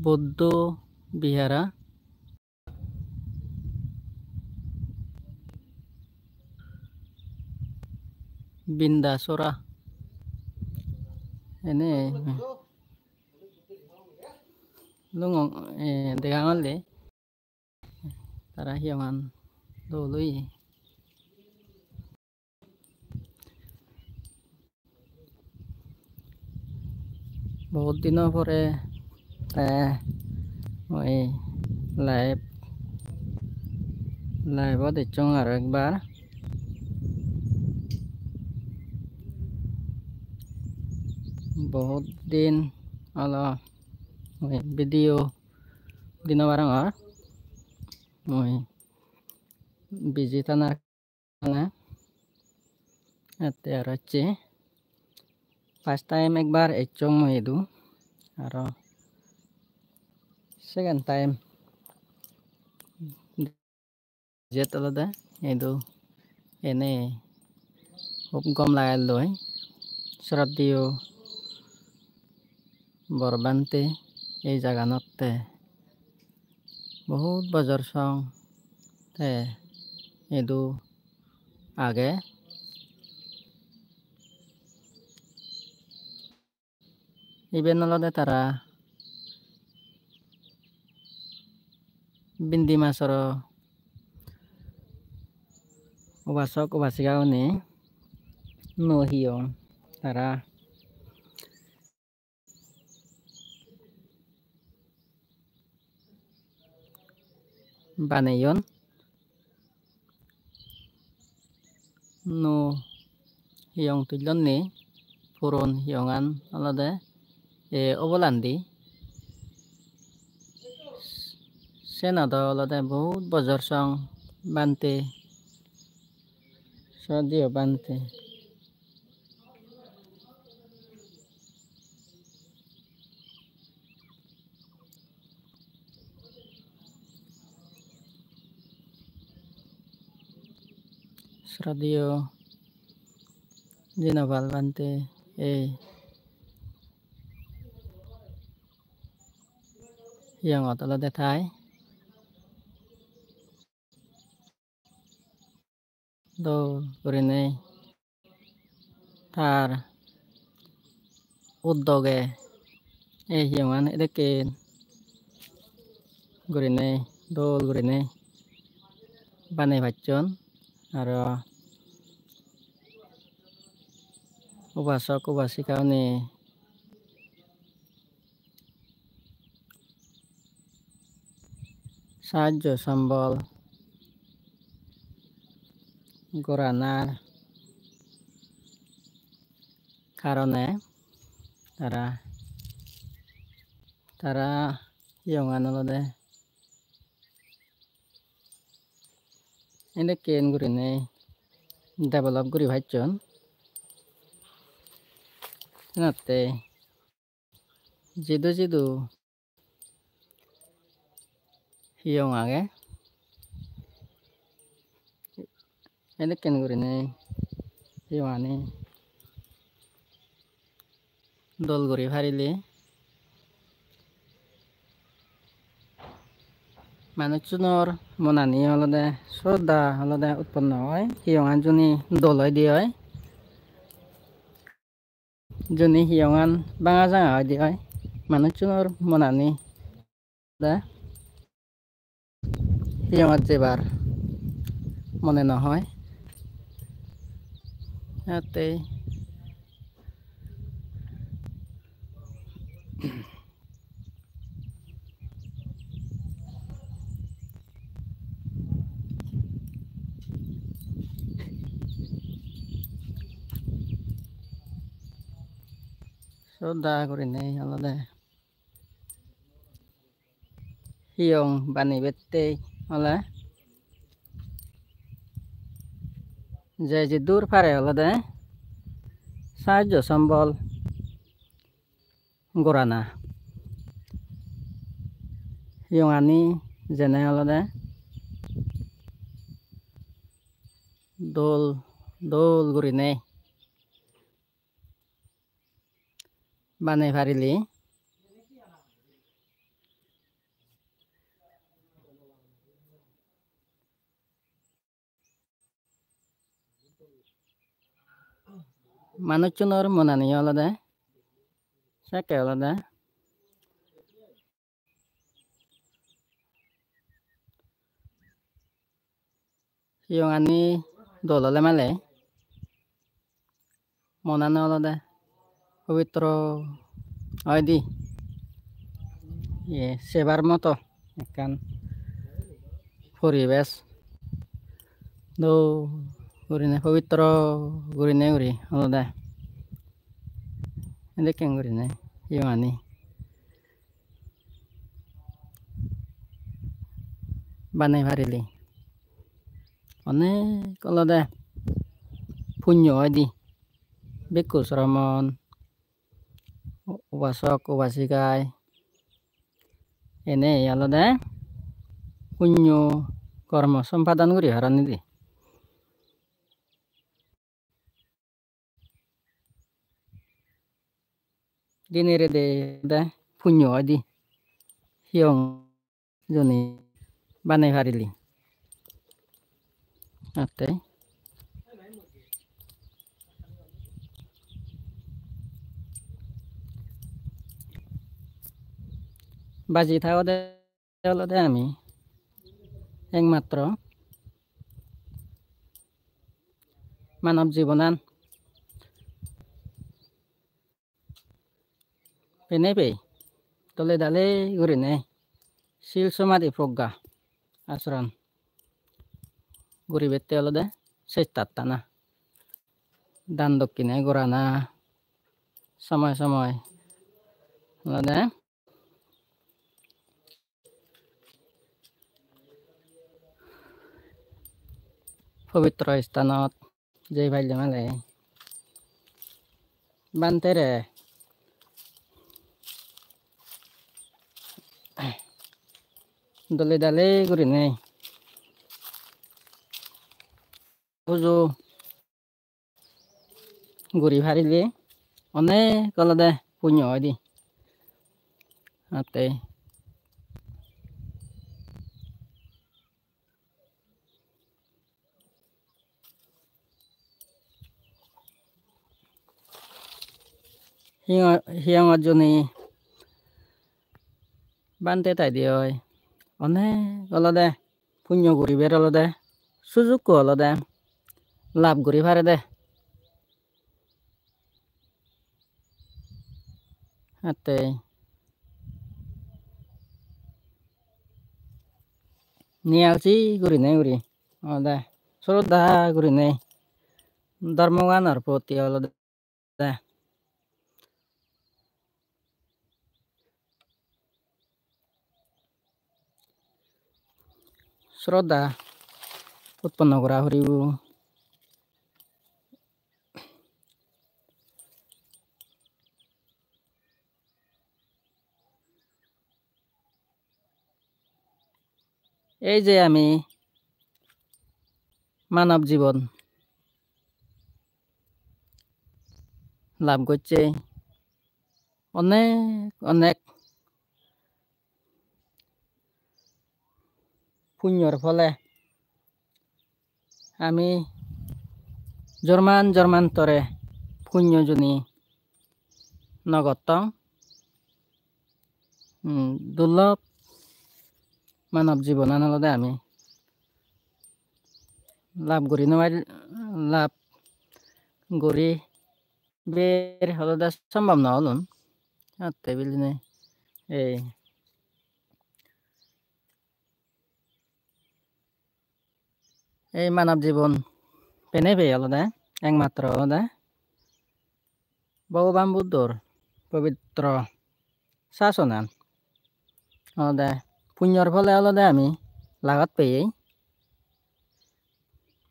বৌদ্ধ Bihara বিন্দাসৰা ini lu dekangan le tara hiyangan dului বহুত দিনৰ পরে মই লাইভত দেখছং আর একবার বহুত দিন হলো ভিডিও দিন barang আর মই বিজি থানার কারণে এতে আর হচ্ছে ফার্স্ট টাইম একবার এচং মই এদু আর সেকেন্ড টাইম যেত আলাদা এদু এনে খুব গম লাগাল লয় শ্রদ্ধেয় বরবান্তে এই জাগানতে বহুত বছর সং তে এদু আগে ইবেন আলাদা তারা বিন্দি মাছর উপাসক উপাসিকাও নি নহিয়ং তারা বানাইন no hiyong tuilon ni puron hiyongan alade obolandi senado alade বহুত বছর সং বানতে সদিও বানতে শ্রদ্ধেয় জিনবাল বানতে এই হিয়ঙত আলাদা ঠাই দৌল করিনে তার উদ্যোগে এই হিয়ঙান এদেরকে করিনে দৌল করিনে বানাই ভাচ্ছন আর উপাসক উপাসিকাও নি সাহায্য সম্বল গড়ানার কারণে তারা হিয়ঙান আলাদা এনে কেন করিনে ডেভেলপ করি ভাইছন নাতে জিদু হিয়ং আগে এনে কেন করিনে হিয়ঙানি দল করি ফারিলে মানুষজনের মনানি হলদে শ্রদ্ধা হলদে উৎপন্ন হয় হিয়ঙান জনি দলয় দিয়ে হয় জনি হিয়ঙান বাঙা জাঙা হয় দিয়ে হয় মানুষজনের মনানি হিয়ঙাত যেবার মনে নহয় ইয়াতে শ্রদ্ধা করি নেই আলাদা হিয়ং বানি বেতে হলে যে দূর পারে আলাদা সাহায্য সম্বল গড়ানা হিয়ঙানি যেনে আলাদা দোল করি নেই বানাই ফারিলি Manuchunor monani olode sake olode hiyongani dolole male monane olode pabitro oidi sebar moto ekkan poribesh do gurine pabitro gurine uri olode edekken gurine hiyongani banai parili onek olode punyo oidi bekus romon ubasok ubasikai ene olode punyo kormo sompadan guri haranidi dinirede de punyo oidi hiyong joni banai parili ate baji thaode olode ami ekmatro মানৱ জীৱনান penepei tole dale gurine sil somadi progga asron guri bette olode sestattana dan dokkine gorana সময় সময় olode পবিত্ৰ স্থানত যেই ভাইলে মালে বান্তেৰে দলে দালে গৰিনে পুজো গৰি ভাৰিলে অনেক অলদে পুণ্য হয় দি আতে হিয়ং অজনী বান্তে তাই দিয়ে অনেক অলদে পুণ্য গরিবের অলদে সুযোগ অলদে লাভ গরি ভারে দে হাতে নিয়ে আসি গরি নেই গরি অলদে শ্রদ্ধা গরি নেই ধর্মগানের প্রতি অলদে শ্রদ্ধা উৎপন্ন করা হরিব এই যে আমি মানব জীবন লাভ করছে অনেক অনেক পুণ্যর ফলে আমি জন্মান্তরে পুণ্যজনী নগত দুর্লভ মানব জীবন আনলদে আমি লাভ করি লাভ করি বের হলদে সম্ভব না হলুন বিলিনে এই মানব জীবন পেনে পেয়ে আলাদা একমাত্র আলাদা ভগবান বুদ্ধর পবিত্র শাসনান আলাদা পুণ্যর ফলে আলাদা আমি লাগাত পেয়ে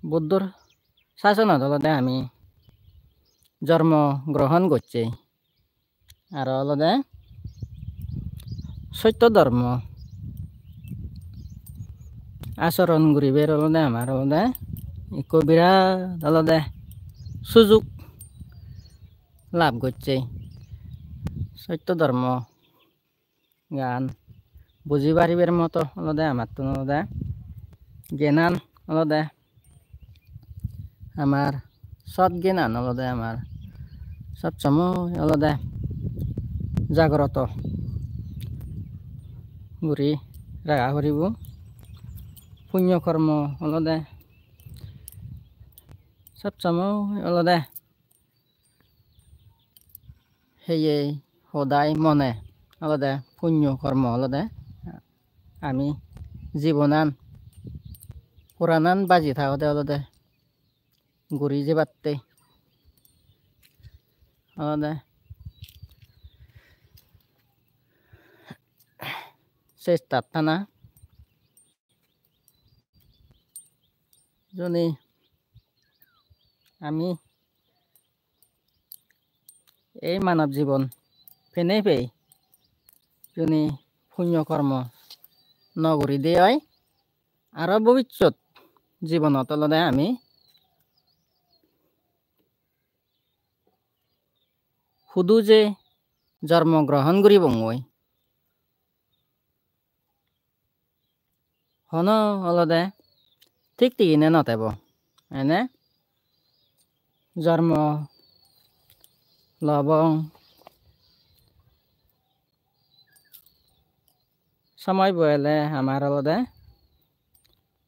বুদ্ধর শাসনত আলাদা আমি জন্ম গ্রহণ করছে আর আলাদা সত্য ধর্ম আচরণ গরিবের আলাদা আমার আলাদা বিরাট আলাদা সুযোগ লাভ করছে সত্য ধর্ম গান বুঝি পারিবের মতো আলাদা আমার তো আলাদা জ্ঞান আলাদা আমার সৎ জ্ঞান আলাদা আমার সবসময় অলদে জাগ্রত ঘুরি রাখা করিব পুণ্যকর্ম অলদে সবসময় অলদে সেয়ে সদায় মনে অলদে পুণ্যকর্ম অলদে আমি জীবনান পুরানান বাজি থাকতে অলদে ঘুরি যে বাত্তে অলদে চেষ্টা থানা যদি আমি এই মানব জীবন ফেনে পেয়ে যদি পুণ্যকর্ম নগরী দেয় আরো ভবিষ্যৎ জীবনত অলদে আমি শুধু যে জন্মগ্রহণ করিব মই হন অলদে ঠিক ঠিক ইনে নতেব এনে জন্ম লবং সময় বয়লে আমার অলদে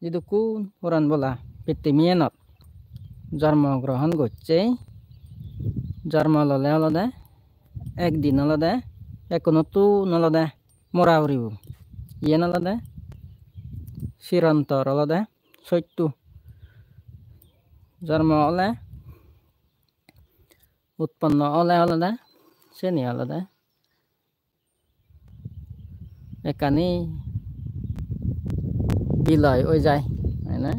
যদি কোন পুরান বলা পৃথিবীনত জন্মগ্রহণ করছে জন্ম ললে অলদে একদিন অলদে একনতো নলদে মরা উড়িব ইয়ে নলদে চিরন্তর অলদে সত্য জন্ম হলে উৎপন্ন হলে অলদে চেনি অলদে একানি বিলয় হয়ে যায় না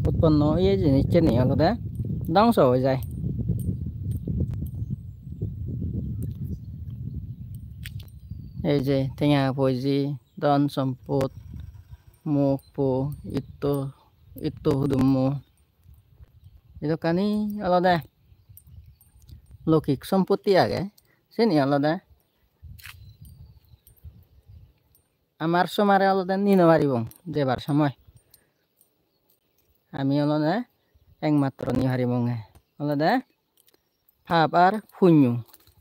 উৎপন্ন হয়ে জিনিস চেনি অলদে ধ্বংস হয়ে যায় এই যে ঠেঙা পয়জি ধন সম্পদ মুখ পো ইত্তো হুদুমু itu kani alada লৌকিক সম্পত্তি আগে চিনি আলাদা আমার সমারে আলাদা নিতে পারিব যেবার সময় আমি আলাদা একমাত্র নি হারিব আলাদা পাপ আর পুণ্য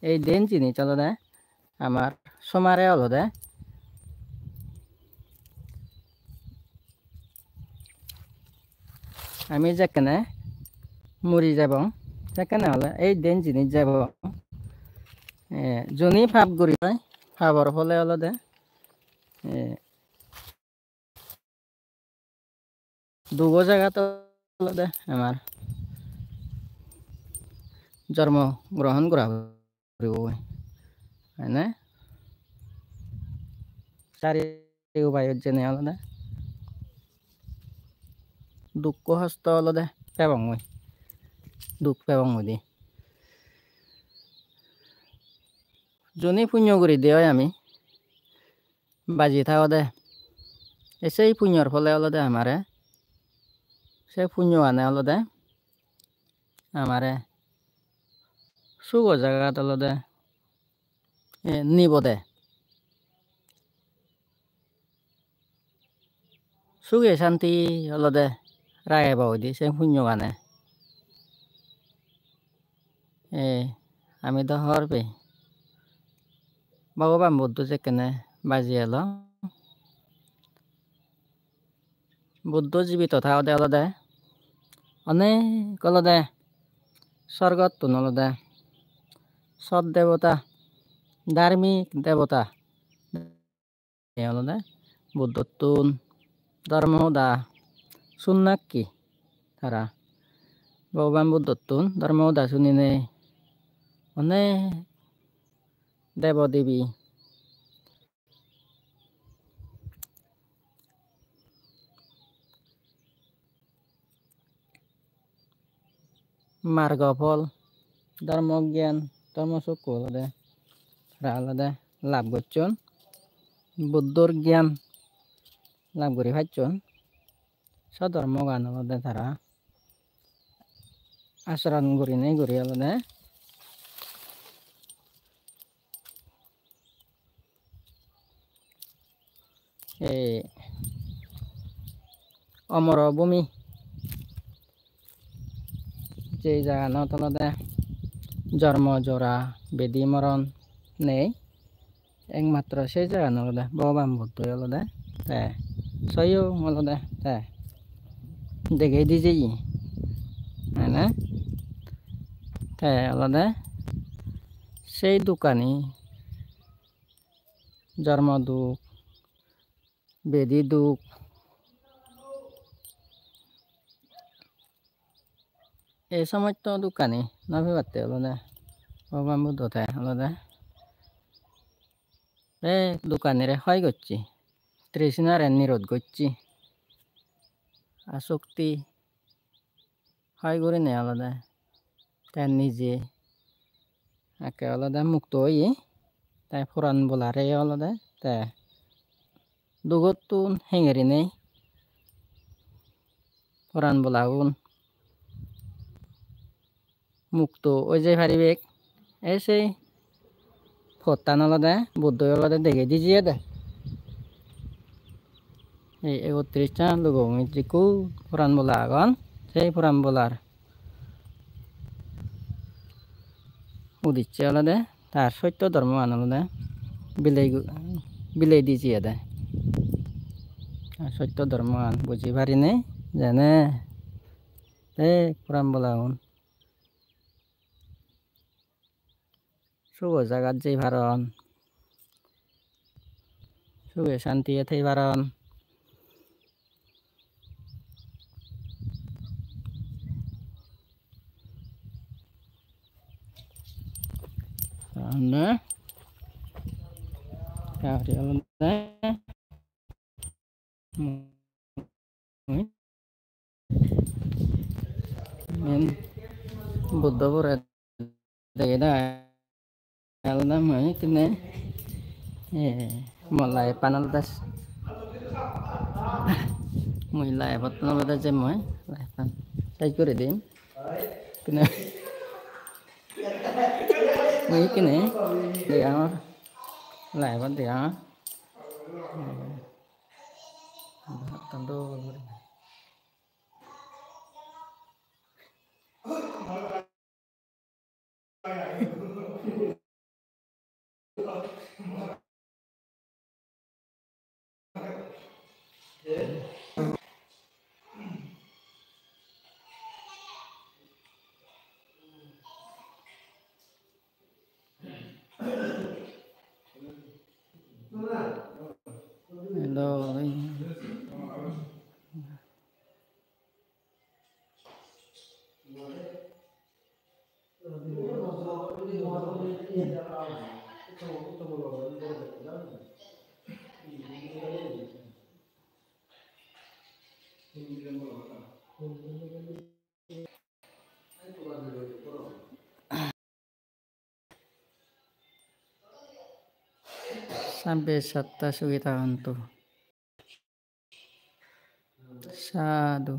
এই দিন জিনিস আলাদা আমার সমারে আলাদা আমি যেখানে মরি যাব সেখানে হলে এই দিন জিনিস যাব জনি পাপ করি হয় পাপর ফলে আলাদা দুগো জায়গাতে আলাদা আমার জন্ম গ্রহণ করা হয় না চারি উপায় জেনে আলাদা দুঃখ হস্ত আলাদা পেবং মই দুঃখ পেবং দি জনি পুণ্য করে দেয় আমি বাজি থাও দে সেই পুণ্যর ফলে আলাদা আমারে সে পুণ্য আনে আলাদা আমারে সুগ জায়গা আলাদা নিব দে সুখে শান্তি আলাদা রায় বাবু দি সে পুণ্য আনে আমি তো হরবে ভগবান বুদ্ধ যেখানে বাজি এলো বুদ্ধ জীবিত থাকতে আলাদা অনেক আলাদা স্বর্গত তুন আলাদা সৎ দেবতা ধার্মিক দেবতা আলাদা বুদ্ধ তুন ধর্মদা শুননাকি তারা ভগবান বুদ্ধ তুন ধর্মদা শুনিনে অনেক দেবদেবী মার্গ ফল ধর্মজ্ঞান ধর্মচক্ষু আলাদা লাভ করছন বুদ্ধর জ্ঞান লাভ করে পাচ্ছন সধর্ম গান আলাদা তারা আচরণ করি নেই করি আলাদা এই অমর ভূমি যে জায়গা আলাদা জন্ম জোড়া বেদি মরণ নেই একমাত্র সেই জায়গা নলদে ভগবান বুদ্ধ হলদে তে সইও হলদে তে দেখে দিছে ই না তে হলদে সেই দোকানি জন্ম দুঃখ বেদি দুঃখ এই সমস্ত দোকানি নভি পারতে হলদে ভগবান বুদ্ধ তে হলদে এ দোকানিরে হয় করছি তৃষ্ণারে নিরোধ করছি আসক্তি হয় করে নেই আলাদা তার নিজে একে আলাদা মুক্ত হই তাই ফুরান বলারে আলাদা তা দুগতুন হেঙেরি নেই ফুরান বলাগুন মুক্ত ওই যে পারিবেক এই সেই ফতান আলাদা বুদ্ধ আলাদা দেখে দিজিয়ে দে এই 31টা লোক মিত্রিকু ফুরান বলা আগন সেই ফুরান বলার উদিচ্ছে আলাদা তার সত্য ধর্ম আলাদা বিলাই দিজিয়ে দেয় সত্য ধর্ম বুঝি পারি নেই জানে এই পুরাম বলা হন শুভ জাগাত যেই ভারণ শুভে শান্তি এথেই ভারণ না কারি আলাদা men buddha pura để đó alam ấy cái này mulai panaldas mulai panaldas je moi lai pan sai করে দিন কিনা মই কিনে দে আমার লাই বাদ দে আমার তন্দ hello sampai satta sugita antu sadu